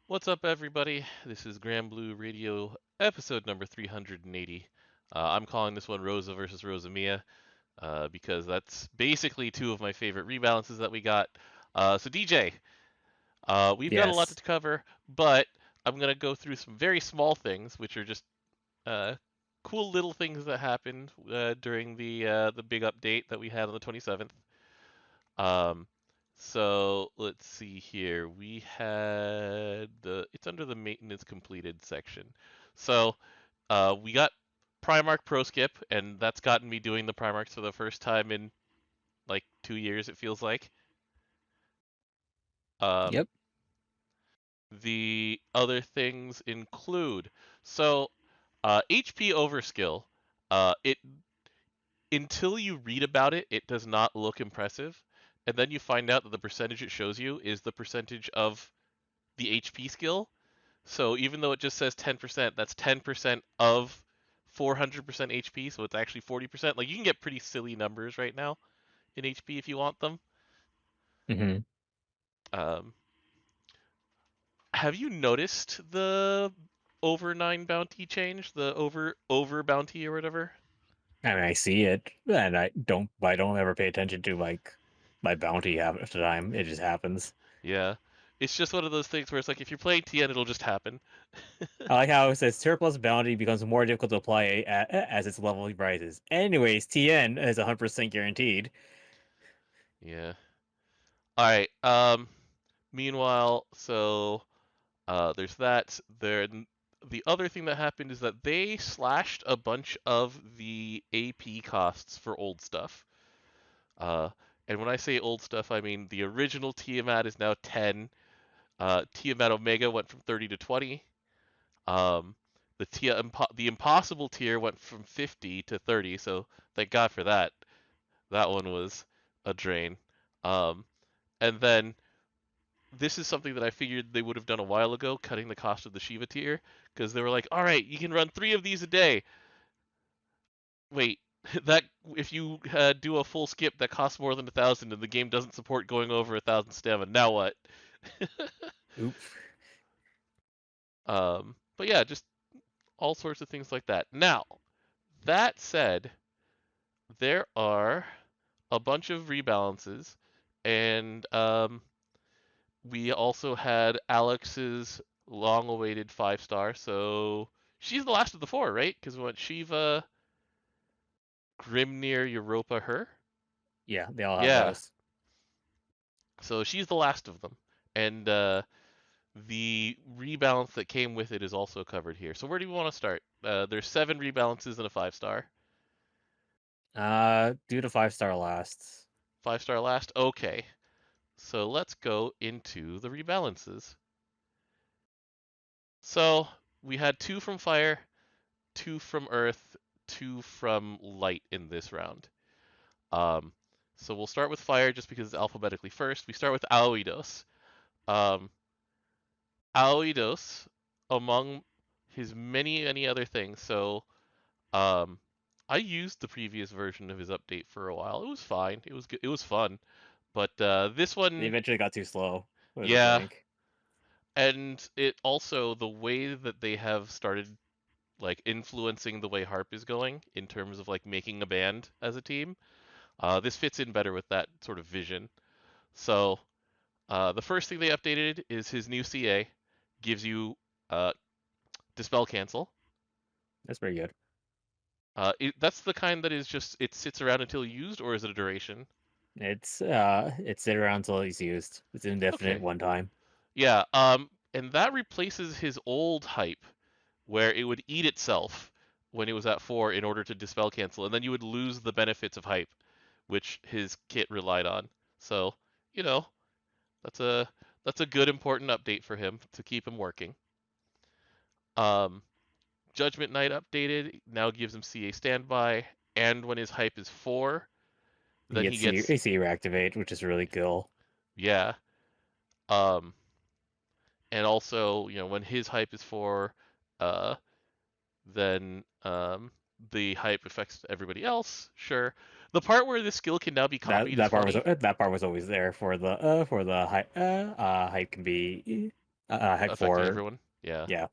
What's up, everybody? This is Granblue Radio, episode number 380. I'm calling this one Rosa versus Rosamia because that's basically two of my favorite rebalances that we got. So, DJ, we've got a lot Yes. to cover, but I'm going to go through some very small things, which are just uh, cool little things that happened during the big update that we had on the 27th. Um, so let's see here. We had it's under the maintenance completed section. So we got Primarch Pro Skip, and that's gotten me doing the Primarchs for the first time in like 2 years, it feels like. Um, Yep. the other things include so HP overskill. It until you read about it, it does not look impressive, and then you find out that the percentage it shows you is the percentage of the HP skill. So even though it just says 10%, that's 10% of 400% HP, so it's actually 40%. Like you can get pretty silly numbers right now in HP if you want them. hmm Um, have you noticed the over 9 bounty change, the over bounty or whatever? I mean, I see it, and I don't ever pay attention to my bounty half of the time. It just happens. Yeah. It's just one of those things where it's like if you're playing TN, it'll just happen. I like how it says surplus bounty becomes more difficult to apply as its level rises. Anyways, TN is 100% guaranteed. Yeah. All right. Meanwhile, so there's that. The other thing that happened is that they slashed a bunch of the AP costs for old stuff. Uh, and when I say old stuff, I mean the original Tiamat is now 10. Tiamat Omega went from 30 to 20. Um, the Impossible tier went from 50 to 30. So thank God for that. That one was a drain. Um, and then this is something that I figured they would have done a while ago, cutting the cost of the Shiva tier, because they were like, all right, you can run 3 of these a day. Wait, that if you do a full skip that costs more than 1,000 and the game doesn't support going over 1,000 stamina, now what? Oop. But yeah, just all sorts of things like that. Now, that said, there are a bunch of rebalances, and we also had Alex's long-awaited 5-star. So she's the last of the four, right? Because we went Shiva, Grimnir, Europa, her. Yeah, they all have Yeah. those. So she's the last of them, and the rebalance that came with it is also covered here. So where do we want to start? There's 7 rebalances and a 5-star. Do the 5-star last. 5-star last. Okay. So let's go into the rebalances. So we had 2 from fire, 2 from earth, 2 from light in this round. Um, so we'll start with fire just because it's alphabetically first. We start with Aoidos. Um, Aoidos, among his many other things. So um, I used the previous version of his update for a while. It was fine. It was good. It was fun. But this They one, eventually got too slow. What do you yeah. think? And it also the way that they have started like influencing the way Harp is going in terms of like making a band as a team. This fits in better with that sort of vision. So the first thing they updated is his new CA gives you uh, Dispel Cancel. That's pretty good. That's the kind that is just it sits around until used, or is it a duration? It's sit around until it's used. It's indefinite Okay, one time. yeah. And that replaces his old hype where it would eat itself when it was at 4 in order to Dispel Cancel, and then you would lose the benefits of hype, which his kit relied on. So you know that's a that's a good important update for him to keep him working. Um, Judgment Knight updated now gives him CA standby, and when his hype is 4, You then get he gets C reactivate, which is really cool. yeah. Um, and also when his hype is 4, uh, then the hype affects everybody else. Sure. The part where this skill can now be That copied is funny. that part was always there for the hype. Hype can be. Heck affecting 4. everyone? Yeah. Yeah.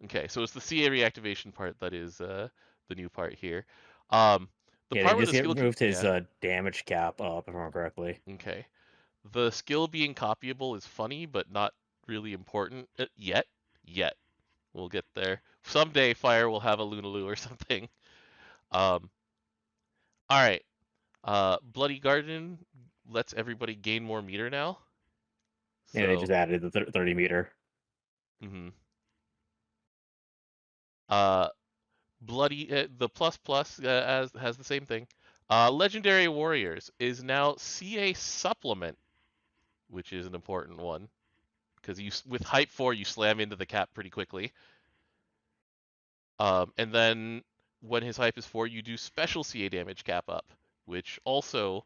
Okay, so it's the CA reactivation part that is the new part here. Um, the Yeah, they part where just the get skill can, moved his yeah, damage cap up, if I remember correctly. okay. The skill being copyable is funny, but not really important yet. Yet we'll get there. Someday, Fire will have a Lunaloo or something. All right. Bloody Garden lets everybody gain more meter now. Yeah, they So, just added the 30 meter. mm-hmm. uh, Bloody the plus plus as has the same thing. Legendary Warriors is now CA supplement, which is an important one because you with hype 4 you slam into the cap pretty quickly. And then when his hype is 4, you do special CA damage cap up, which also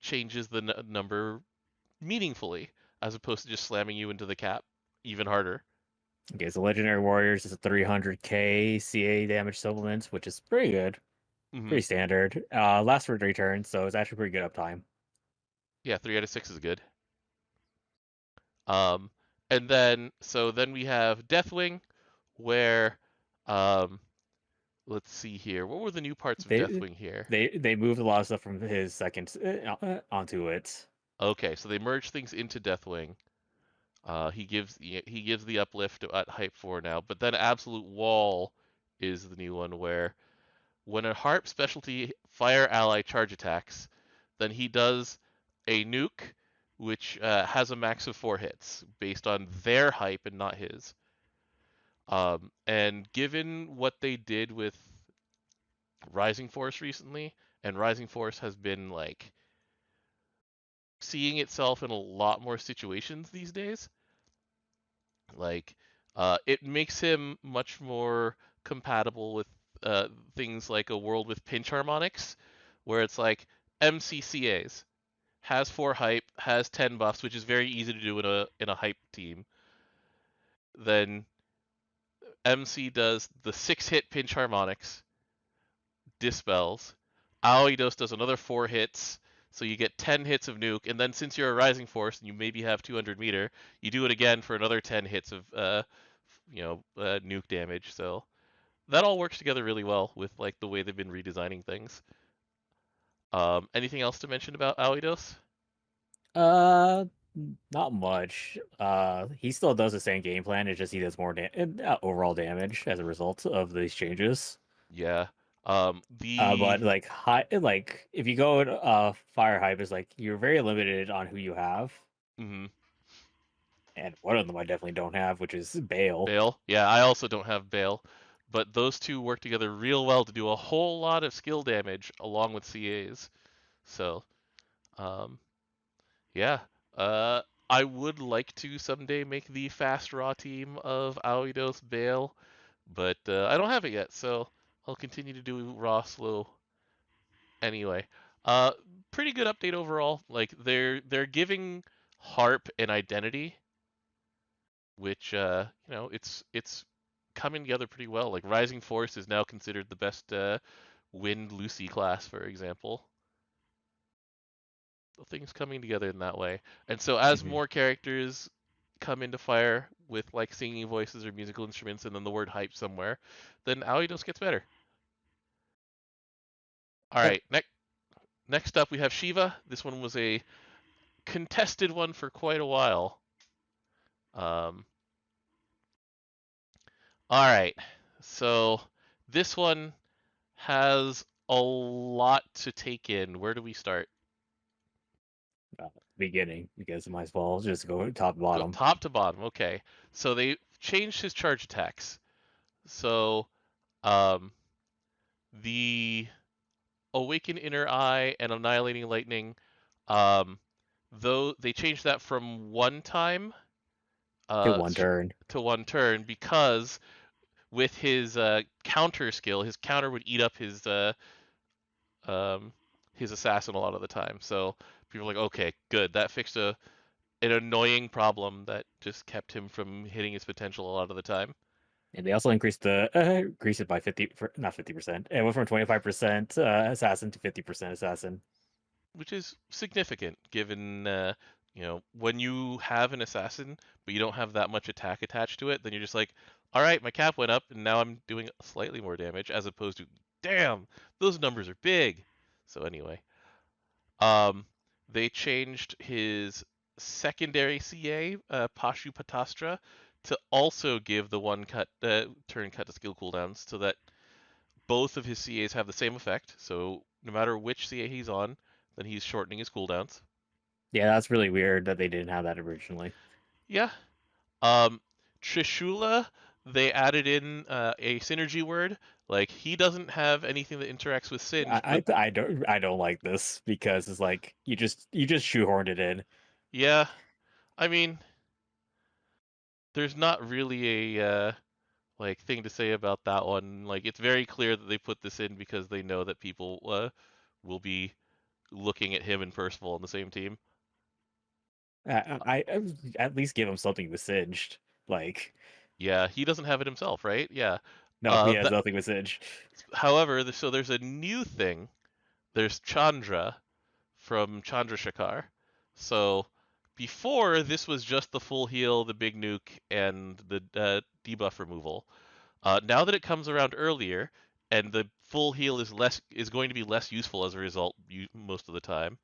changes the number meaningfully as opposed to just slamming you into the cap even harder. Okay, so Legendary Warriors is a 300k CA damage supplement, which is pretty good. Mm-hmm. Pretty standard. Lasts for 3 turns, so it's actually pretty good uptime. Yeah, 3 out of 6 is good. Um, and then we have Deathwing, where let's see here. What were the new parts of They Deathwing here? they moved a lot of stuff from his second onto it. Okay, so they merged things into Deathwing. He gives the uplift at Hype 4 now, but then Absolute Wall is the new one where when a Harp specialty fire ally charge attacks, then he does a nuke which has a max of 4 hits based on their hype and not his. And given what they did with Rising Force recently, and Rising Force has been like seeing itself in a lot more situations these days, like it makes him much more compatible with things like a world with pinch harmonics, where it's like MCCAs has 4 hype, has 10 buffs, which is very easy to do in a hype team. Then MC does the 6-hit pinch harmonics, dispels. Aoidos does another 4 hits, so you get 10 hits of nuke, and then since you're a rising force and you maybe have 200 meter, you do it again for another 10 hits of nuke damage. So that all works together really well with like the way they've been redesigning things. Anything else to mention about Aoidos? Uh, Not much. He still does the same game plan. It's just he does more overall damage as a result of these changes. Yeah. But The like if you go fire hype is like you're very limited on who you have, mhm. and one of them I definitely don't have, which is Bale. Bale. Yeah, I also don't have Bale, but those two work together real well to do a whole lot of skill damage along with CAs. So, um, yeah. Uh, I would like to someday make the fast raw team of Aoidos Bale, but I don't have it yet, so I'll continue to do raw slow anyway. Uh, Pretty good update overall. Like they're giving Harp an identity, which it's coming together pretty well. Like Rising Force is now considered the best Wind Lucy class, for example. Things coming together in that way. And so as Hmm. more characters come into Fire with like singing voices or musical instruments and then the word hype somewhere, then Aoidos gets better. All Yep. right, next up we have Shiva. This one was a contested one for quite a while. Um, all right, so this one has a lot to take in. Where do we start? Beginning because might as well just go top to Go bottom. top to bottom. Okay, so they changed his charge attacks. So um, the Awaken Inner Eye and Annihilating Lightning, um, though they changed that from one time To uh, one turn. to one turn because with his counter skill, his counter would eat up um, his assassin a lot of the time. So people are like, okay, good, that fixed an annoying problem that just kept him from hitting his potential a lot of the time, And they also increased it by 50, not 50%. It went from 25% assassin to 50% assassin. which is significant given when you have an assassin, but you don't have that much attack attached to it, then you're just like, all right, my cap went up, and now I'm doing slightly more damage, as opposed to, damn, those numbers are big. So anyway, um, they changed his secondary CA, Pashupatastra, to also give the one cut turn cut to skill cooldowns, so that both of his CAs have the same effect. So no matter which CA he's on, then he's shortening his cooldowns. Yeah, that's really weird that they didn't have that originally. Yeah. Um, Trishula, they added in a synergy word. Like he doesn't have anything that interacts with Singed, but I don't like this because it's like you just shoehorned it in. yeah, I mean, there's not really a like thing to say about that one. Like it's very clear that they put this in because they know that people will be looking at him and Percival on the same team. I at least give him something with singed. Like Yeah, he doesn't have it himself, right? Yeah. no, he has That. nothing with singed. However, so there's a new thing. There's Chandra from Chandrasekhar. So before this was just the full heal, the big nuke, and the debuff removal. Now that it comes around earlier, and the full heal is going to be less useful as a result most of the time.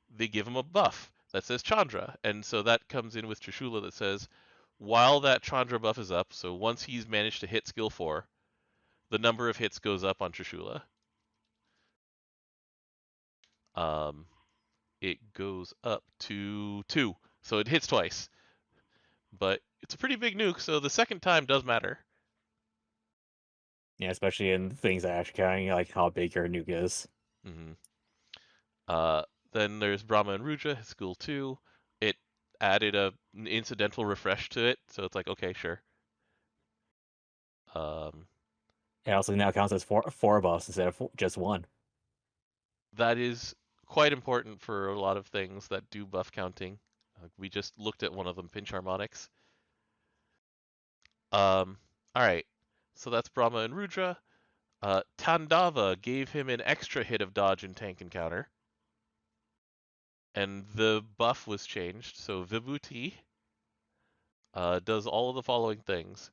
They give him a buff that says Chandra, and so that comes in with Trishula that says while that Chandra buff is up, so once he's managed to hit skill 4, the number of hits goes up on Trishula. Um, it goes up to 2, so it hits twice. But it's a pretty big nuke, so the second time does matter. Yeah, especially in things that actually counting, like how big your nuke is. Mm-hmm. Uh, then there's Brahma and Ruja, his skill 2. It added an incidental refresh to it, so it's like, okay, sure. Um, It also now counts as four buffs instead of just one. that is quite important for a lot of things that do buff counting. We just looked at one of them, pinch harmonics. All right, so that's Brahma and Rudra. Tandava gave him an extra hit of dodge and tank encounter, and the buff was changed. So Vibhuti does all of the following things.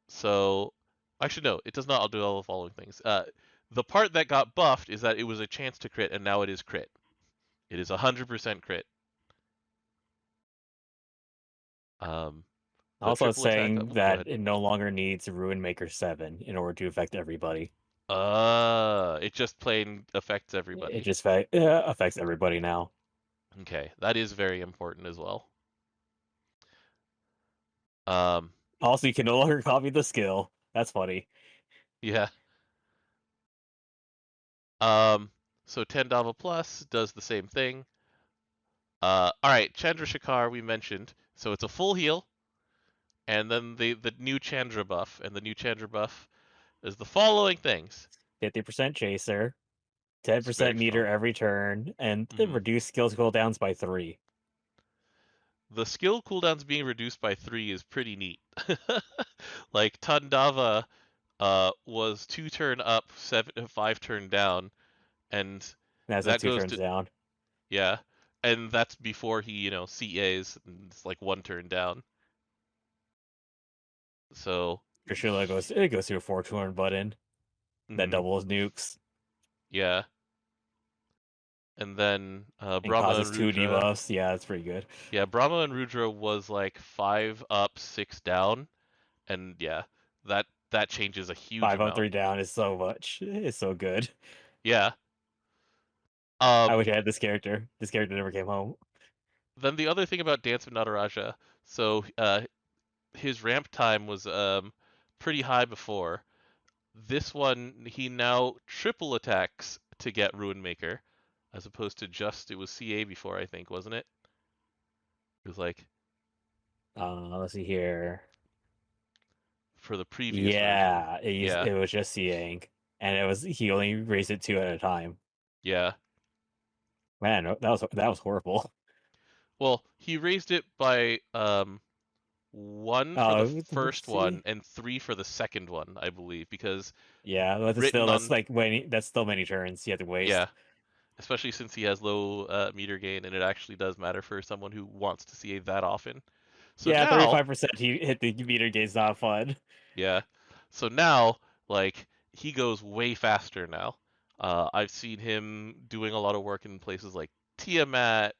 So, actually, no, it does not do all the following things. The part that got buffed is that it was a chance to crit, and now it is crit. It is 100% crit. Um, the Also, it's triple attack. saying Go that ahead. it no longer needs Ruin Maker 7 in order to affect everybody. It just plain affects It everybody. just affects everybody now. Okay, that is very important as well. Um, Also, you can no longer copy the skill. That's funny. yeah. Um, so Tendava Plus does the same thing. All right, Chandrasekhar we mentioned. So it's a full heal, and then the new Chandra buff, and the new Chandra buff is the following things. 50% chaser, It's 10% very meter strong. every turn, and Hmm. reduce skills cooldowns by 3. The skill cooldowns being reduced by 3 is pretty neat. Like Tandava was 2 turn up, 5 turn down, and That's at that 2 goes turns to, down. yeah, and that's before he CAs. And it's like 1 turn down. So Trishula goes through a 4 turn button that mhm, doubles nukes yeah, and then and Brahma and causes 2 Rudra. debuffs. Yeah, that's pretty good. Yeah, Brahma and Rudra was like 5 up, 6 down, and yeah, that changes a huge 5 up, amount. 3 down is so much. It's so good. Yeah. I Um, wish I had this character. This character never came home. then the other thing about Dance of Nataraja, so his ramp time was pretty high before. This one he now triple attacks to get Ruin Maker, as opposed to just it was CA before, I think, wasn't it? It was like Let's see here. for the previous version. Yeah, Yeah, it was just seeing, and he only raised it 2 at a time. yeah. Man, that was horrible. Well, he raised it by 1 for the Let's first one see. and 3 for the second one, I believe, because Yeah, but it's still written on that's still many turns you have to yeah, waste. especially since he has low meter gain, and it actually does matter for someone who wants to CA that often. So Yeah, now, 35% he hit the meter gain's not fun. yeah, so now like he goes way faster now. I've seen him doing a lot of work in places like Tiamat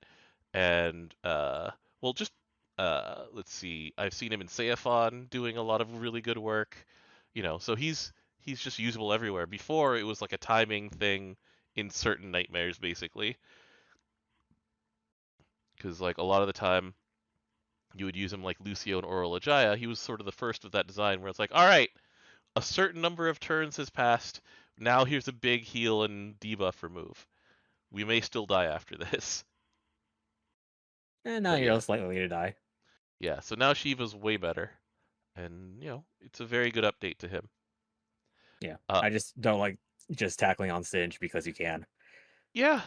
and well, just let's see, I've seen him in Seaphon doing a lot of really good work. So he's just usable everywhere. Before it was like a timing thing in certain nightmares, basically, because like a lot of the time you would use him like Lucio and Oral Ajaya. He was sort of the first of that design where it's like, all right, a certain number of turns has passed. Now here's a big heal and debuff remove. We may still die after this. And now But you're yeah, less likely to die. yeah. So now Shiva's way better, and it's a very good update to him. Yeah, Uh, I just don't like just tackling on Singe because you can. yeah,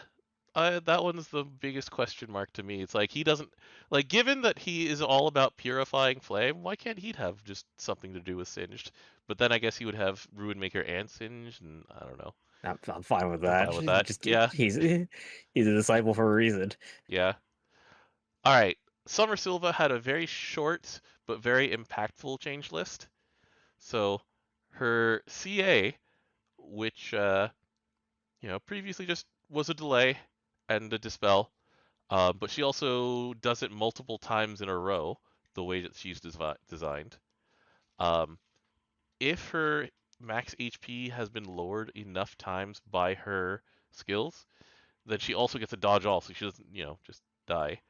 that one's the biggest question mark to me. It's like he doesn't like, given that he is all about purifying flame. Why can't he have just something to do with Singed? But then I guess he would have Ruin Maker and Singed, and I don't know. I'm fine with I'm that. fine with that. Just Yeah, he's a disciple for a reason. yeah. All right. Summer Silva had a very short but very impactful change list. So her CA, which previously just was a delay and a dispel, but she also does it multiple times in a row, the way that she's designed. Um, if her max HP has been lowered enough times by her skills, then she also gets a dodge all, so she doesn't, just die.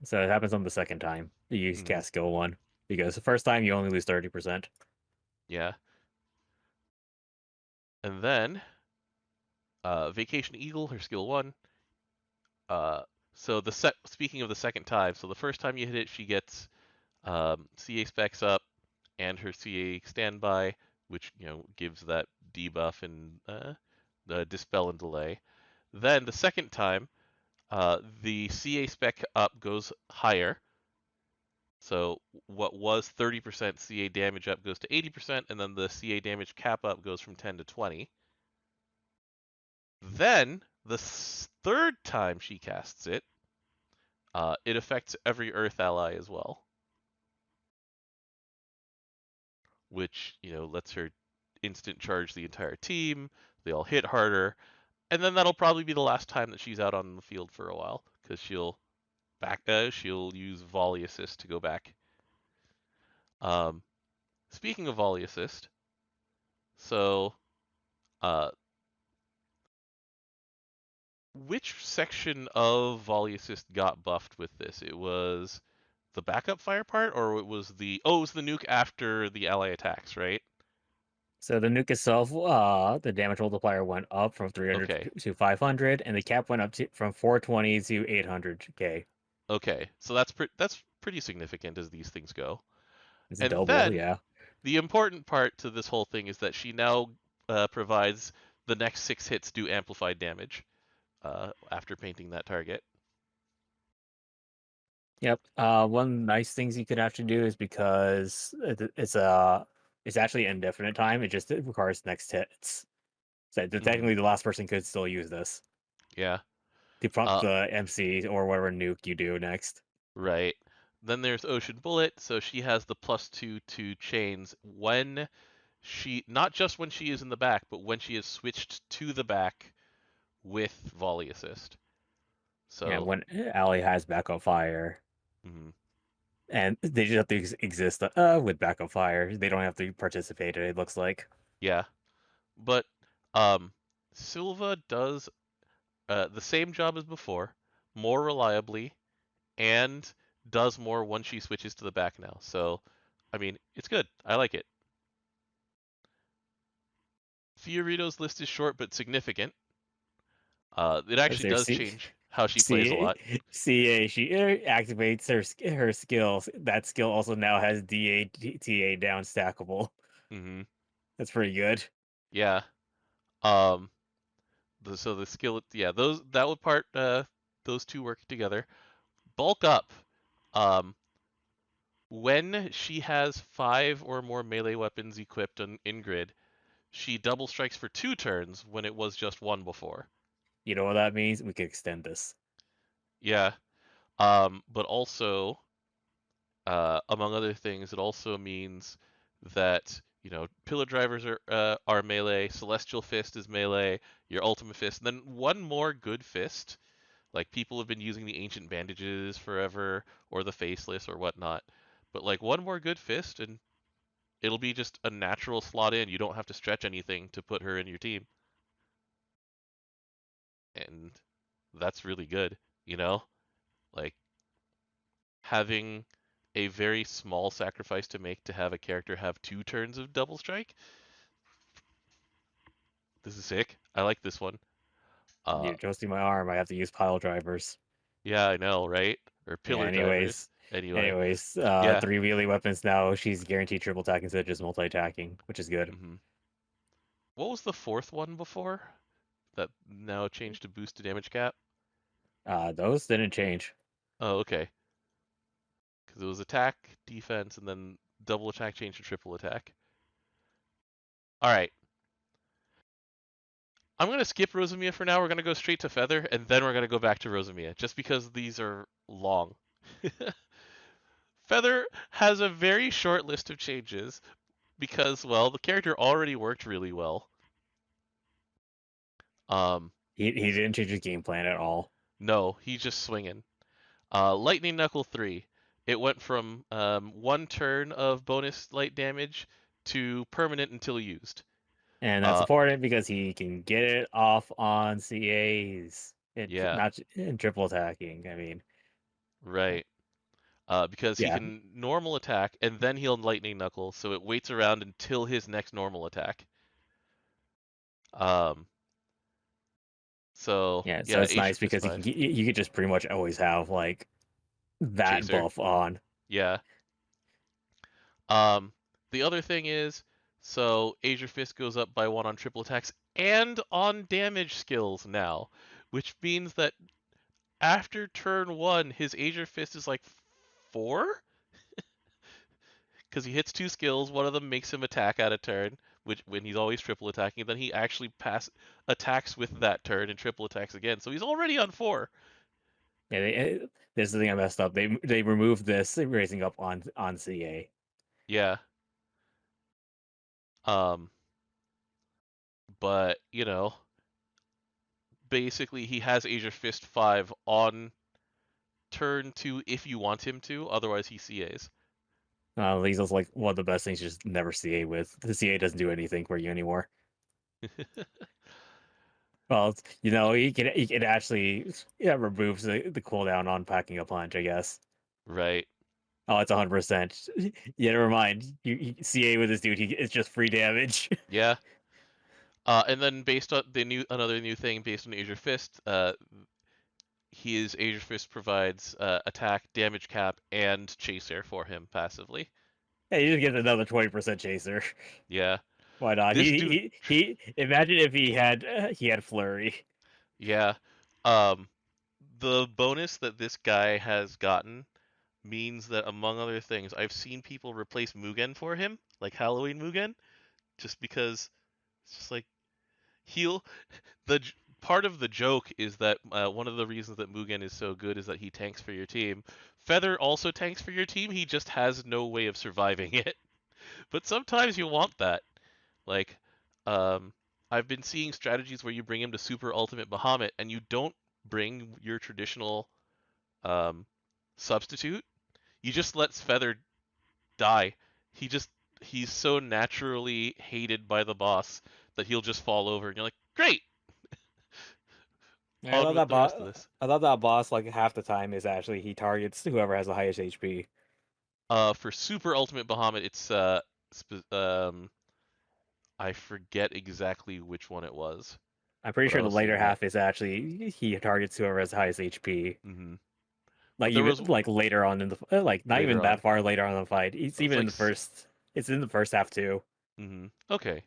So it happens on the second time you Hmm. cast skill one, because the first time you only lose 30%. Yeah. And then Vacation Eagle, her skill one. Uh, so speaking of the second time, so the first time you hit it, she gets CA specs up and her CA standby, which gives that debuff and the dispel and delay. Then the second time, the CA spec up goes higher. So what was 30% CA damage up goes to 80%, and then the CA damage cap up goes from 10 to 20. Then the third time she casts it, it affects every Earth ally as well, which lets her instant charge the entire team. They all hit harder, and then that'll probably be the last time that she's out on the field for a while because she'll use volley assist to go back. Um, Speaking of volley assist, so uh, which section of volley assist got buffed with this? It was the backup fire part, or it was the nuke after the ally attacks, right? So the nuke itself, the damage multiplier went up from 300 Okay, to 500, and the cap went up from 420 to 800k. okay, so that's pretty significant as these things go. It's a And double, then yeah. the important part to this whole thing is that she now provides the next 6 hits do amplified damage after painting that target. Yep. One nice things you could actually do is because it's actually indefinite time. It requires next hits. So Hmm. technically, the last person could still use this Yeah. to prompt Uh, the MC or whatever nuke you do next. right. Then there's Ocean Bullet, so she has the +2 to chains when not just when she is in the back, but when she is switched to the back with volley assist. And So, when ally has backup fire, mhm, and they just have to exist with backup fire. They don't have to participate. It looks like. yeah. But um, Silva does the same job as before, more reliably, and does more once she switches to the back now. So, I mean, it's good. I like it. Fiorito's list is short but significant. It Let's actually say does change how she plays a lot. CA. She activates her skills. That skill also now has DA down stackable. Hmm. That's pretty good. Yeah. Um. So the skill, yeah, those two work together. Bulk up. Um. When she has 5 or more melee weapons equipped in grid, she double strikes for 2 turns when it was just one before. You know what that means? We could extend this. Yeah. But also, among other things, it also means that pillar drivers are melee, celestial fist is melee, your ultimate fist, and then one more good fist. Like people have been using the ancient bandages forever, or the faceless, or whatnot. But like one more good fist, and it'll be just a natural slot in. You don't have to stretch anything to put her in your team, and that's really good. You know, like having a very small sacrifice to make to have a character have 2 turns of double strike. This is sick. I like this one. Uh, You're toasting my arm. I have to use pile drivers. yeah, I know, right? Or Yeah, pillar drivers. Anyway, yeah. 3 melee weapons now. She's guaranteed triple attack instead of just multi-attacking, which is good. hmm What was the fourth one before? That now changed to boost to damage cap? Those didn't change. Oh, okay. Because it was attack, defense, and then double attack changed to triple attack. All right. I'm going to skip Rosamia for now. We're going to go straight to Feather, and then we're going to go back to Rosamia, just because these are long. Feather has a very short list of changes because, well, the character already worked really well. He didn't change his game plan at all. No, he's just swinging. Lightning Knuckle 3. It went from 1 turn of bonus light damage to permanent until used. And that's important because he can get it off on CAs. Yeah, Not in triple attacking. I mean, right. Because he yeah. can normal attack and then he'll lightning knuckle, so it waits around until his next normal attack. Um, so Yeah, so yeah, it's Acer nice Fist because 5 you could just pretty much always have like that Chaser. buff on. Yeah. Um, the other thing is, so Acer Fist goes up by 1 on triple attacks and on damage skills now, which means that after turn 1, his Acer Fist is like 4? Because he hits 2 skills, one of them makes him attack at a turn, which when he's always triple attacking, then he actually attacks with that turn and triple attacks again. So he's already on 4. Yeah, this is the thing I messed up. They removed this raising up on CA. Yeah. Um, but basically he has Acer Fist 5 on turn 2 if you want him to, otherwise he CAs. Liesel's like one of the best things you just never CA with. The CA doesn't do anything for you anymore. Well, he can actually removes the cooldown on packing a punch, I guess. Right. Oh, it's 100%. Yeah, never mind. You CA with this dude, it's just free damage. Yeah. And then based on another new thing based on Acer Fist, his Acer Fist provides attack, damage cap, and chaser for him passively. Hey, he just gets another 20% chaser. Yeah. Why not? This dude, He imagine if he had flurry. yeah. The bonus that this guy has gotten means that, among other things, I've seen people replace Mugen for him, like Halloween Mugen, just because it's just like he'll. Part of the joke is that one of the reasons that Mugen is so good is that he tanks for your team. Feather also tanks for your team. He just has no way of surviving it. But sometimes you want that. Like, um, I've been seeing strategies where you bring him to Super Ultimate Bahamut and you don't bring your traditional um, substitute. You just let Feather die. He just he's so naturally hated by the boss that he'll just fall over, and you're like, great, Yeah, on with the rest of this. I thought that boss like half the time is actually he targets whoever has the highest HP. For Super Ultimate Bahamut, it's I forget exactly which one it was, I'm pretty but I sure the was later seeing it. half is actually he targets whoever has the highest HP. hmm Like But there even was like later on in the like not later even that on. far later on in the fight. It's It's even in like, the first. It's in the first half too. okay.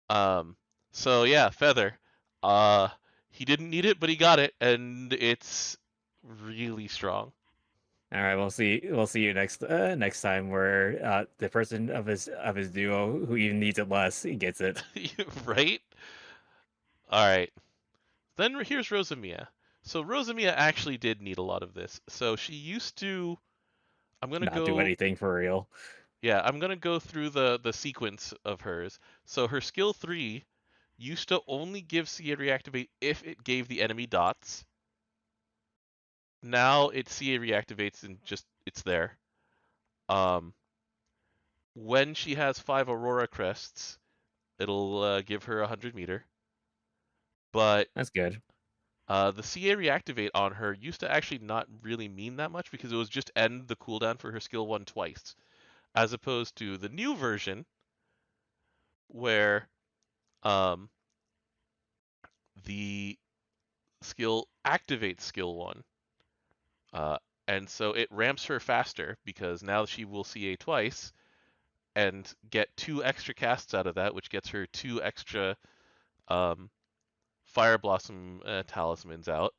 Um, so yeah, Feather. Uh, he didn't need it, but he got it, and it's really strong. All right, we'll see you next time where the person of his duo who even needs it less he gets it. Right? All right. Then here's Rosamia. So Rosamia actually did need a lot of this. So she used to. I'm gonna Not do go. anything for real. Yeah, I'm gonna go through the sequence of hers. So her skill 3 used to only give CA reactivate if it gave the enemy dots. Now it CA reactivates and just it's there. Um, when she has 5 Aurora crests, it'll give her 100 meter. But That's good. the CA reactivate on her used to actually not really mean that much because it was just end the cooldown for her skill 1 twice, as opposed to the new version where um, the skill activates skill 1. Uh, and so it ramps her faster because now she will CA twice and get 2 extra casts out of that, which gets her 2 extra um, Fire Blossom talismans out.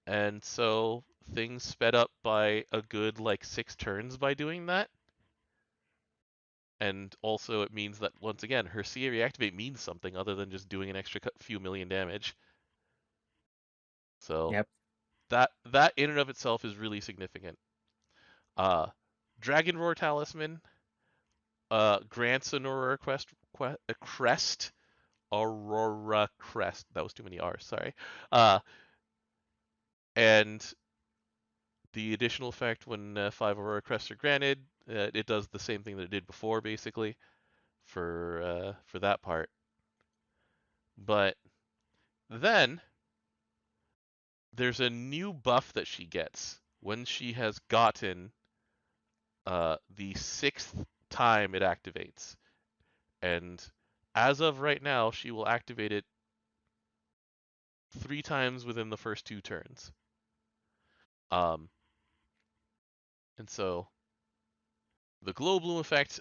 And so things sped up by a good like 6 turns by doing that. And also it means that once again her CA reactivate means something other than just doing an extra few million damage. So Yep. that in and of itself is really significant. Uh, Dragon Roar Talisman grants an crest, Aurora Crest. That was too many R's. Sorry. Uh, and the additional effect when 5 Aurora Crests are granted, it does the same thing that it did before, basically, for that part. But then there's a new buff that she gets when she has gotten the 6th time it activates, and as of right now, she will activate it 3 times within the first 2 turns. Um, and so the Glow Bloom effect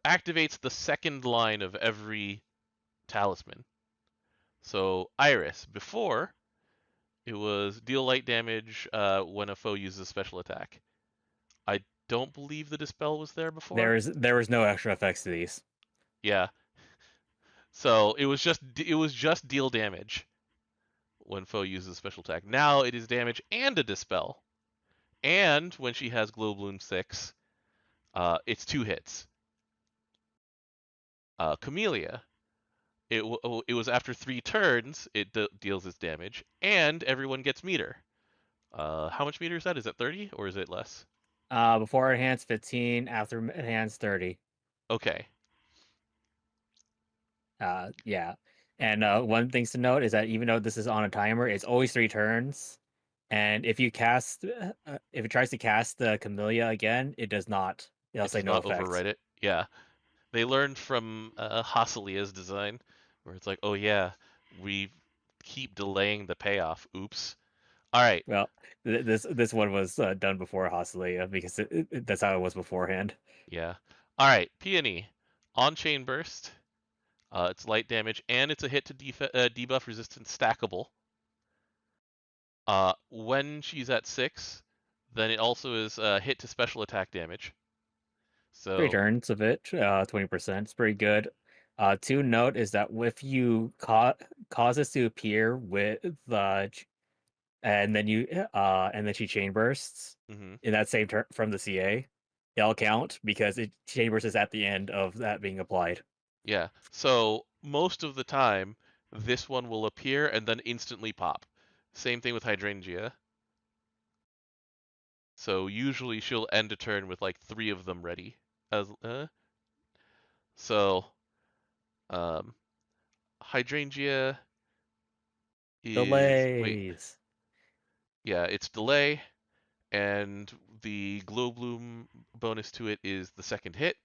activates the second line of every talisman. So Iris, before it was deal light damage when a foe uses a special attack. I don't believe the dispel was there before. There was no extra effects to these. Yeah, so it was just deal damage when foe uses a special attack. Now it is damage and a dispel. And when she has Glow Bloom 6, it's 2 hits. Camellia, it was after 3 turns it deals its damage, and everyone gets meter. How much meter is that? Is it 30 or is it less? Before enhanced 15, after enhanced 30. Okay. Yeah. And one things to note is that even though this is on a timer, it's always 3 turns. And if it tries to cast the Camellia again, it does not. It'll It say does no not effect. overwrite it. Yeah. They learned from Haselia's design, where it's like, oh yeah, we keep delaying the payoff. Oops. All right. Well, this one was done before Hostile because that's how it was beforehand. Yeah. All right. Peony. On chain burst. It's light damage and it's a hit to debuff resistance stackable. When she's at 6, then it also is hit to special attack damage. 3 So, turns of it, 20%. It's pretty good. To note is that if you cause this to appear with and then she chain bursts mhm. in that same turn from the CA, it'll count because it chain bursts is at the end of that being applied. Yeah. So most of the time, this one will appear and then instantly pop. Same thing with Hydrangea. So usually she'll end a turn with like 3 of them ready. As so, um, Hydrangea is wait, Delays. yeah, it's delay, and the Glow Bloom bonus to it is the second hit.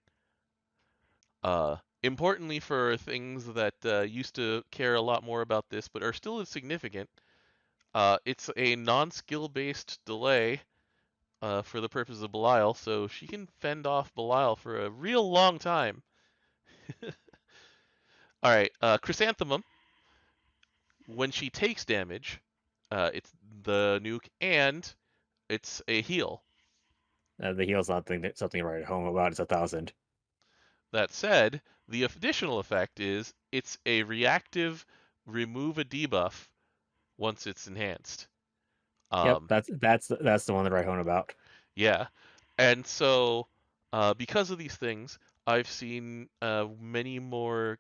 Importantly for things that used to care a lot more about this but are still significant, it's a non-skill based delay for the purpose of Belial, so she can fend off Belial for a real long time. All right, Chrysanthemum, when she takes damage, it's the nuke and it's a heal. The heal's something to write home about. It's 1,000. That said, the additional effect is it's a reactive remove a debuff once it's enhanced. Yep, Um, that's the one that I hone about. yeah, and so because of these things, I've seen many more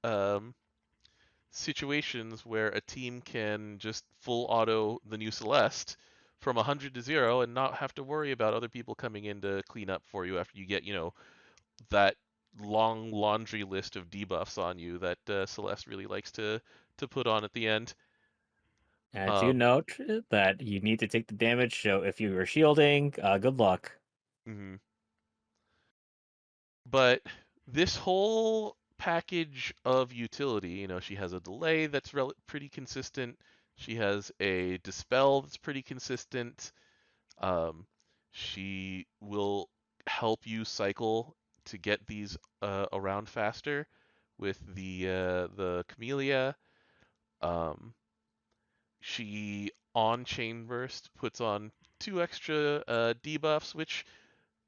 um, situations where a team can just full auto the new Celeste from 100 to 0 and not have to worry about other people coming in to clean up for you after you get, that long laundry list of debuffs on you that Celeste really likes to put on at the end. And to Um, note that you need to take the damage, so if you were shielding, good luck. mhm. But this whole package of utility, she has a delay that's pretty consistent. She has a dispel that's pretty consistent. Um, she will help you cycle to get these around faster with the Camellia. Um, she on Chain Burst puts on 2 extra debuffs, which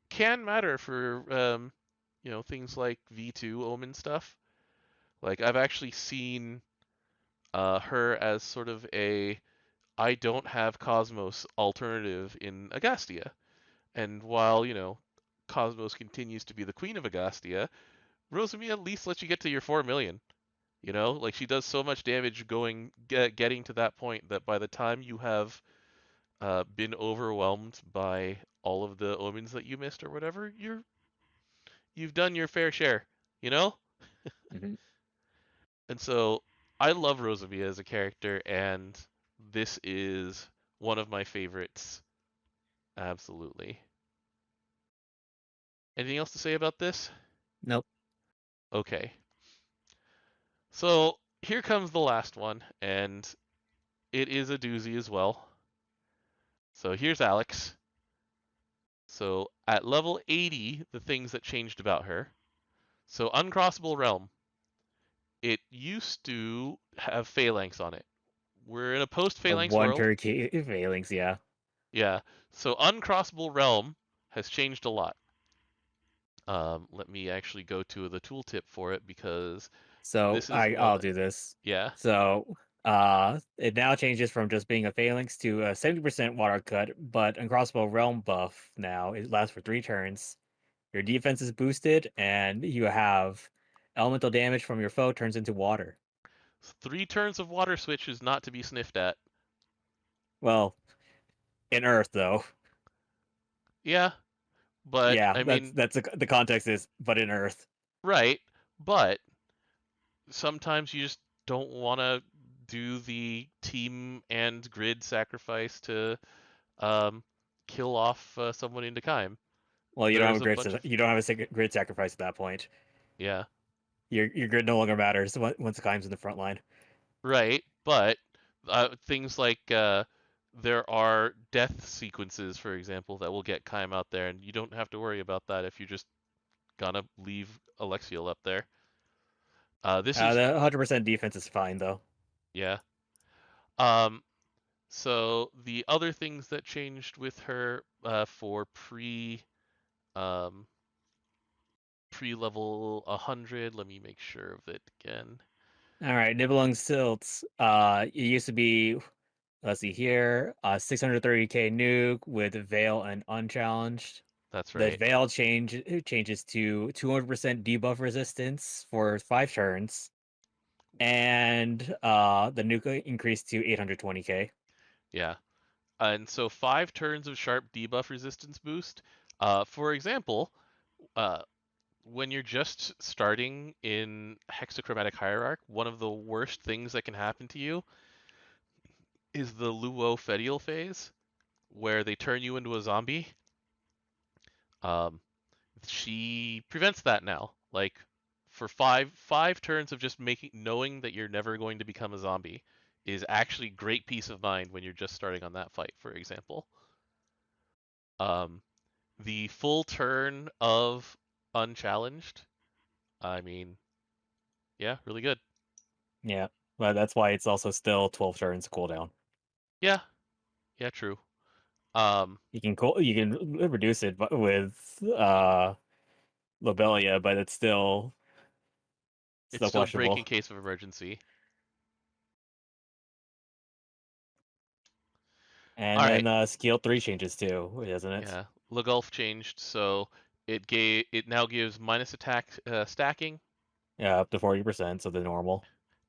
can matter for things like V2 Omen stuff. Like I've actually seen her as sort of a I don't have Cosmos alternative in Agastia. And while, Cosmos continues to be the queen of Agastia, Rosamia at least lets you get to your 4 million. Like she does so much damage getting to that point that by the time you have been overwhelmed by all of the omens that you missed or whatever, you've done your fair share, you know? Mhm. And so I love Rosamia as a character, and this is one of my favorites. Absolutely. Anything else to say about this? Nope. Okay. So here comes the last one, and it is a doozy as well. So here's Alex. So at level 80, the things that changed about her. So Uncrossable Realm. It used to have Phalanx on it. We're in a post A Phalanx one world. turkey failings, yeah. Yeah. So Uncrossable Realm has changed a lot. Let me actually go to the tooltip for it because So this is one. I'll do this. Yeah, So it now changes from just being a phalanx to a 70% water cut, but uncrossable realm buff now. It lasts for 3 turns. Your defense is boosted, and you have elemental damage from your foe turns into water. 3 turns of water switch is not to be sniffed at. Well, in Earth though. Yeah, but Yeah, I that's mean, the context is, but in Earth. right. But sometimes you just don't want to do the team and grid sacrifice to um, kill off someone into Kime. Well, There's a bunch of you don't have a grid sacrifice at that point. yeah, Your grid no longer matters once the Chime's in the front line. right. But things like there are death sequences, for example, that will get Kime out there, and you don't have to worry about that if you're just gonna leave Alexiel up there. This is The 100% defense is fine though. yeah. Um, so the other things that changed with her for um, pre level 100. Let me make sure of it again. All right, Nibelung Silts. It used to be, let's see here, 630k nuke with Veil and Unchallenged. That's The right. Veil changes to 200% debuff resistance for 5 turns, and the nuke increased to 820k. Yeah. And so 5 turns of sharp debuff resistance boost. For example, uh, when you're just starting in Hexachromatic Hierarch, one of the worst things that can happen to you is the Luo Fedial phase, where they turn you into a zombie. Um, she prevents that now. Like for five turns of just knowing that you're never going to become a zombie is actually great peace of mind when you're just starting on that fight, for example. Um, the full turn of unchallenged, I mean, yeah, really good. Yeah, but that's why it's also still 12 turns cooldown. Yeah, yeah, true. Um, You can reduce it with Lobelia, but it's still it's still break in questionable. case of emergency. And All then right. skill 3 changes too, isn't it? Yeah. Legulf changed, so it now gives minus attack stacking Yeah, up to 40%, so the normal.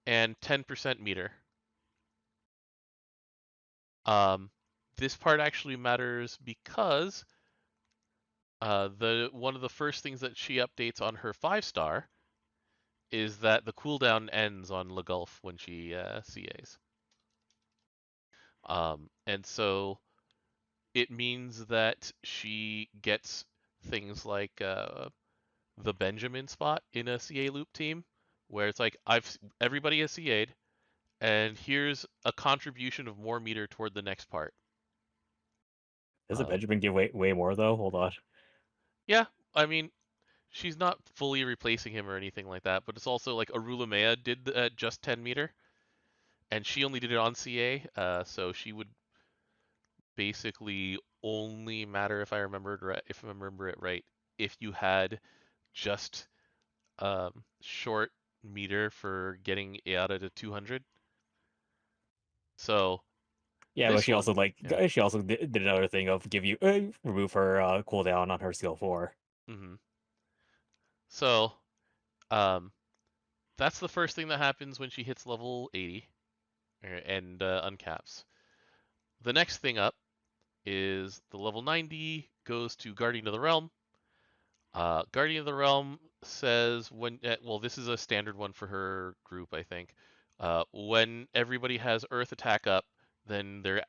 and 10% meter. Um, this part actually matters because the one of the first things that she updates on her 5-star is that the cooldown ends on Legulf when she CAs. And so it means that she gets things like the Benjamin spot in a CA loop team, where it's like everybody has CA'd, and here's a contribution of more meter toward the next part. Doesn't Um, Benjamin give way more though? Hold on. yeah, I mean, she's not fully replacing him or anything like that, but it's also like Arulamea did just 10 meter, and she only did it on CA, so she would basically only matter if I remember it right, if you had just short meter for getting Aoido to 200. So Yeah, but this one, yeah. she also did another thing of give you remove her cooldown on her skill 4. Hmm. So um, that's the first thing that happens when she hits level 80 and uncaps. The next thing up is the level 90 goes to Guardian of the Realm. Guardian of the Realm says well, this is a standard one for her group, I think. When everybody has Earth attack up, then their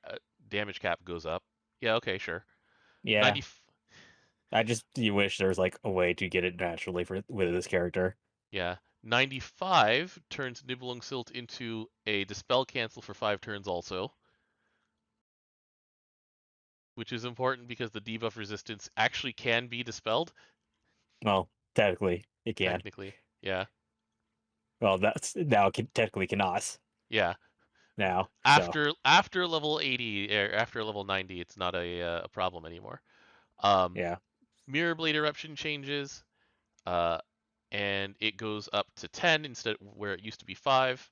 damage cap goes up. Yeah, okay, sure. Yeah, 90, I just you wish there was like a way to get it naturally for with this character. yeah, 95 turns Nibelung Silt into a Dispel Cancel for 5 turns also, which is important because the debuff resistance actually can be dispelled, Well, technically it can. technically. Yeah, Well, that's now can, technically cannot yeah. now. So After level 80 or after level 90, it's not a problem anymore. Um, yeah, Mirror Blade Eruption changes, uh, and it goes up to 10 instead where it used to be 5.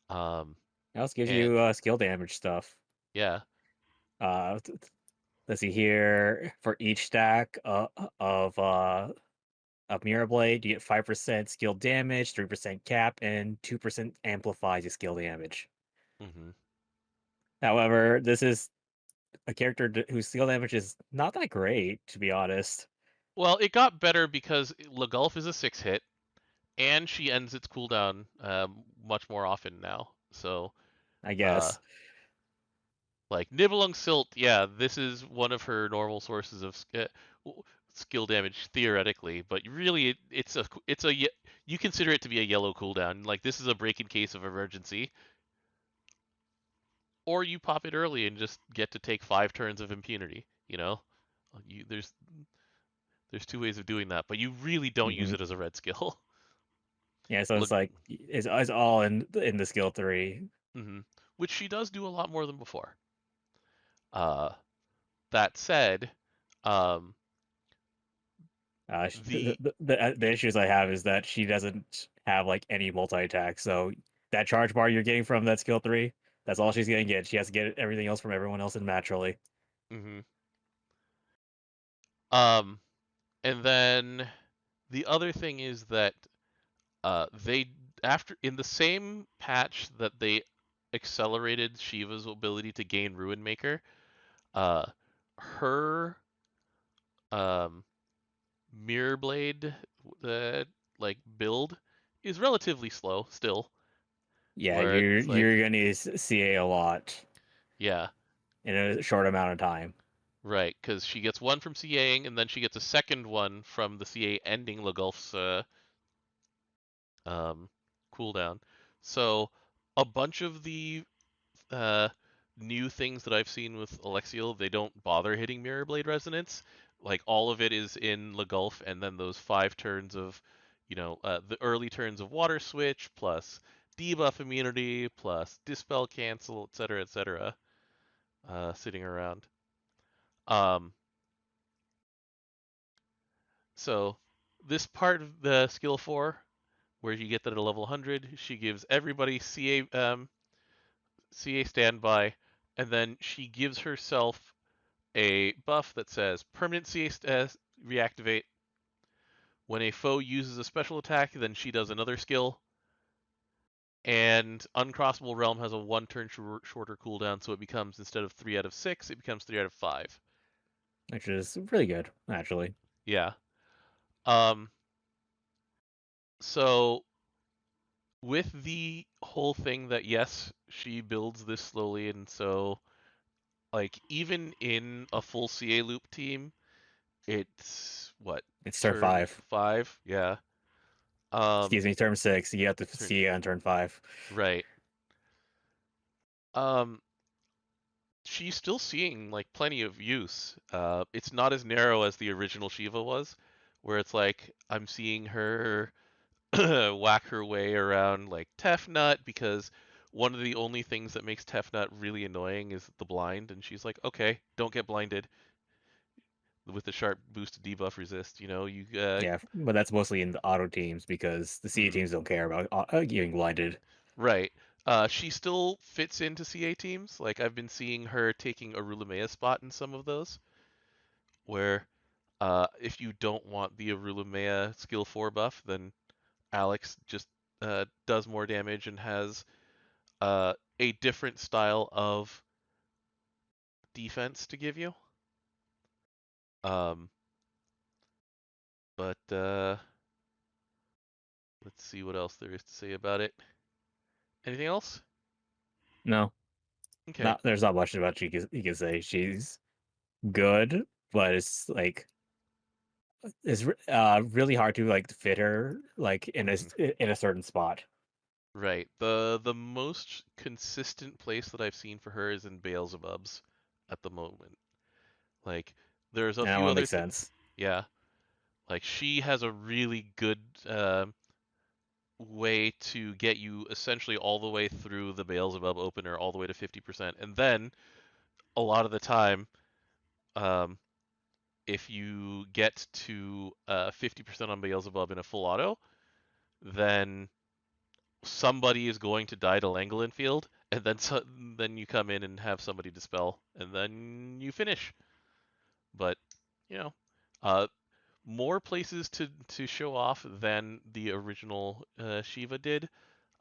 Um, it also gives and you skill damage stuff. yeah. Uh, let's see here for each stack of Mirror Blade, you get 5% skill damage, 3% cap, and 2% amplifies your skill damage. Hmm. However, this is a character whose skill damage is not that great, to be honest. Well, it got better because Legulf is a 6 hit, and she ends its cooldown much more often now. So, I uh, guess. like Nibelung Silt, yeah, this is one of her normal sources of skill damage theoretically, but really you consider it to be a yellow cooldown. Like this is a break in case of emergency, or you pop it early and just get to take 5 turns of impunity. You know, you, there's two ways of doing that, but you really don't use Hmm. it as a red skill. Yeah, so it's Look, like it's all in the skill 3. mm-hmm. Which she does do a lot more than before. Uh, that said, um, the The issues I have is that she doesn't have like any multi attack. So that charge bar you're getting from that skill 3, that's all she's gonna get. She has to get everything else from everyone else in naturally. mm-hmm. um, and then the other thing is that they after in the same patch that they accelerated Shiva's ability to gain Ruin Maker, uh, her um, Mirror Blade like build is relatively slow still. Yeah, Where it's like, you're gonna need CA a lot yeah, in a short amount of time. right, because she gets one from CAing and then she gets a second one from the CA ending Legulf's um, cooldown. So a bunch of the uh, new things that I've seen with Alexiel, they don't bother hitting Mirror Blade Resonance. Like all of it is in Legulf, and then those 5 turns of, the early turns of Water Switch plus debuff immunity plus dispel cancel, etc., sitting around. Um, so this part of the skill 4, where you get that at a level 100, she gives everybody CA standby, and then she gives herself a buff that says permanent CA reactivate. When a foe uses a special attack, then she does another skill. And Uncrossable Realm has a 1 turn shorter cooldown, so it becomes, instead of 3 out of 6, it becomes 3 out of 5. which is really good, actually. Yeah. Um, so with the whole thing that, yes, she builds this slowly, and so like even in a full CA loop team, it's what, It's turn turn 5. 5? Yeah. Um, Excuse me, turn 6. You have to turn see it on turn 5. right. Um, she's still seeing like plenty of use. It's not as narrow as the original Shiva was, where it's like I'm seeing her whack her way around like Tefnut because one of the only things that makes Tefnut really annoying is the blind, and she's like, okay, don't get blinded with the sharp boost debuff resist. You know, you Yeah, but that's mostly in the auto teams because the CA mhm, teams don't care about getting blinded. right. She still fits into CA teams. Like I've been seeing her taking a Rulamea spot in some of those, where if you don't want the Arulumea skill 4 buff, then Alex just does more damage and has a different style of defense to give you. Um, but let's see what else there is to say about it. Anything else? No, Okay. not there's not much about you can say. She's good, but it's like it's really hard to like fit her like Mhm. in a certain spot. Right. The most consistent place that I've seen for her is in Beelzebub's at the moment. Like there's a And that few one other makes things. sense. Yeah. Like she has a really good way to get you essentially all the way through the Beelzebub opener, all the way to 50%. And then a lot of the time, um, if you get to 50% on Beelzebub in a full auto, then somebody is going to die to Langolin field, and then you come in and have somebody dispel, and then you finish. But you know, uh, more places to show off than the original Shiva did,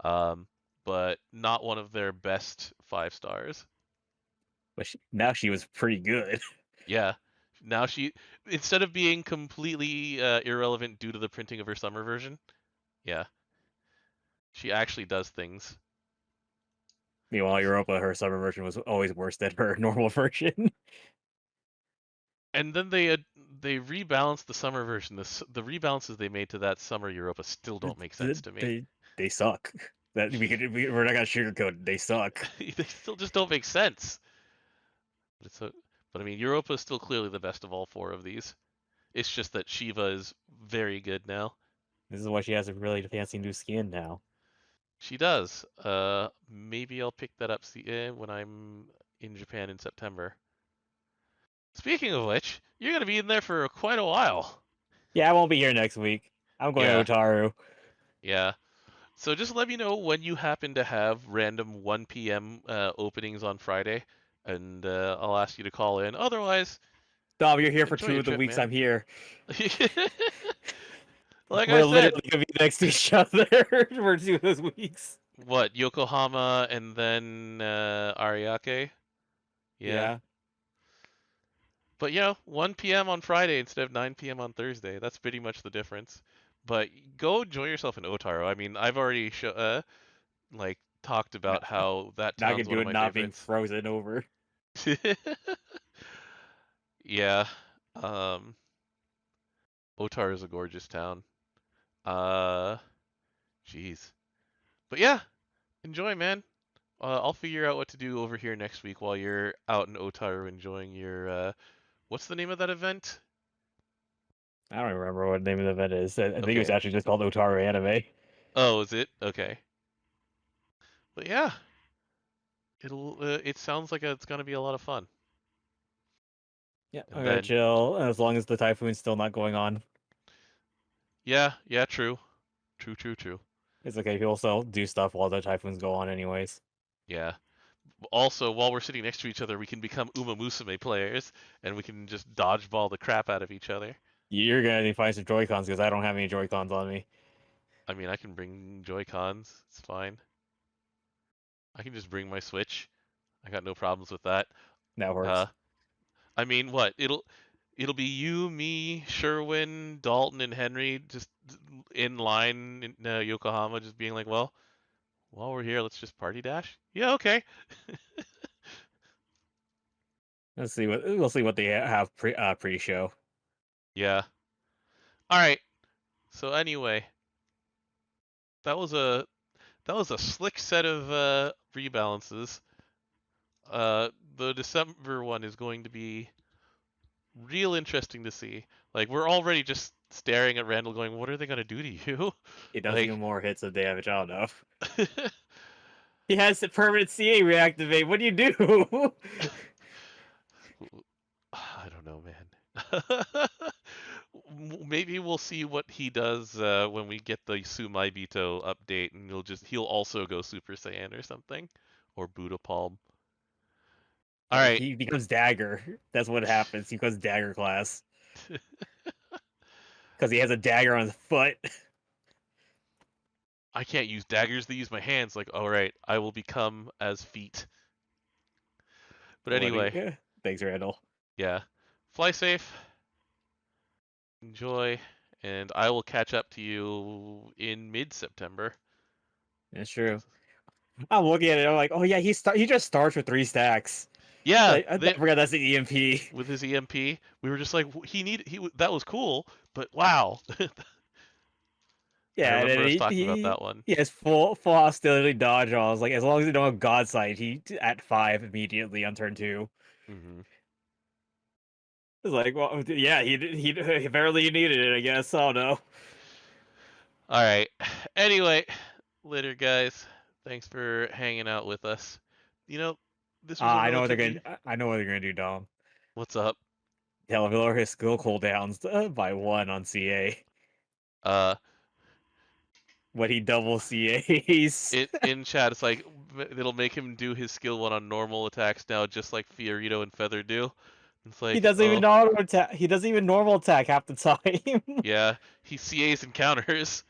um, but not one of their best 5 stars. But now she was pretty good. Yeah, now she, instead of being completely irrelevant due to the printing of her summer version, yeah, she actually does things. Meanwhile, Europa, her summer version was always worse than her normal version. And then they rebalanced the summer version. The rebalances they made to that summer Europa still don't make sense to me. They suck. That we're not gonna sugarcoat it. They suck. They still just don't make sense. But it's a, but I mean, Europa is still clearly the best of all 4 of these. It's just that Shiva is very good now. This is why she has a really fancy new skin now. She does. Maybe I'll pick that up when I'm in Japan in September. Speaking of which, you're gonna be in there for quite a while. Yeah, I won't be here next week. I'm going Yeah, to Otaru. yeah. So just let me know when you happen to have random 1 p.m. Openings on Friday, and I'll ask you to call in. Otherwise, Dom, you're here for enjoy two your of the trip, weeks man. I'm here. Like I We're said, literally gonna be next to each other for 2 of those weeks. what, Yokohama and then Ariake? Yeah. Yeah. But 1 p.m. on Friday instead of 9 p.m. on Thursday. That's pretty much the difference. But go enjoy yourself in Otaro. I mean, I've already like talked Now, about how that now I town's can one do of it my not being favorites. frozen over. Yeah. Um, Otar is a gorgeous town. Uh, jeez. But yeah, enjoy, man. I'll figure out what to do over here next week while you're out in Otaru enjoying your what's the name of that event? I don't even remember what the name of the event is. I think it was Okay. actually just called Otaru Anime. Oh, is it? Okay. But yeah, it sounds like it's gonna be a lot of fun. Yeah, I'm And gonna then chill as long as the typhoon's still not going on. yeah, yeah, true. True, true, true. It's okay. People still do stuff while the typhoons go on, anyways. Yeah. Also, while we're sitting next to each other, we can become Uma Musume players, and we can just dodgeball the crap out of each other. You're gonna need to find some Joy Cons because I don't have any Joy Cons on me. I mean, I can bring Joy Cons. It's fine. I can just bring my Switch. I got no problems with that. That Uh, works. I mean, what? It'll be you, me, Sherwin, Dalton, and Henry just in line in Yokohama, just being like, well, while we're here, let's just party dash. Yeah, okay. Let's see what we'll see what they have pre-show. Yeah. All right. So anyway, that was a slick set of rebalances. The December one is going to be real interesting to see. Like we're already just staring at Randall, going, "What are they gonna do to you?" It does even Like, more hits of damage. I don't know. He has the permanent CA reactivate. What do you do? I don't know, man. Maybe we'll see what he does when we get the Sumaibito update, and he'll also go Super Saiyan or something, or Buddha Palm. All right. He becomes Dagger. That's what happens. He becomes Dagger class because he has a dagger on his foot. I can't use daggers to use my hands. Like, all right, I will become as feet. But What? anyway, Thanks, Randall. yeah. Fly safe, enjoy, and I will catch up to you in mid-September. That's true. I'm looking at it. I'm like, oh yeah, he just starts with 3 stacks. Yeah, Like, I forgot that's the EMP. with his EMP, we were just like, that was cool, but wow. I Yeah, and then remember us talking about that one. he has full hostility dodge. I was like, as long as you don't have God Sight, he at 5 immediately on turn 2. Hmm. It's like, well, yeah, he apparently he needed it. I guess. Oh no. All right. Anyway, later, guys. Thanks for hanging out with us. You know, this was a I know what they're relatively. gonna. I know what they're gonna do, Dom. What's up? Televilor his skill cooldowns by 1 on CA. Uh, When he double CAs. in chat, it's like it'll make him do his skill one on normal attacks now, just like Fiorito and Feather do. It's He like, doesn't oh even auto attack. He doesn't even normal attack half the time. yeah, he CAs and counters.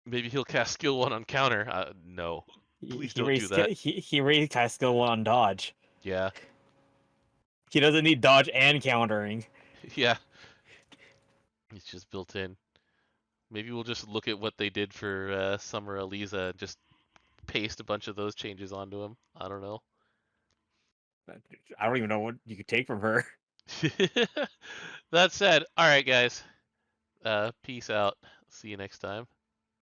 Maybe he'll cast skill one on counter. No, please don't do that. He raised cast skill 1 on dodge. Yeah, He doesn't need dodge and countering. yeah, it's just built in. Maybe we'll just look at what they did for Summer Eliza and just paste a bunch of those changes onto him. I don't know. I don't even know what you could take from her. That said, all right, guys. Peace out. See you next time.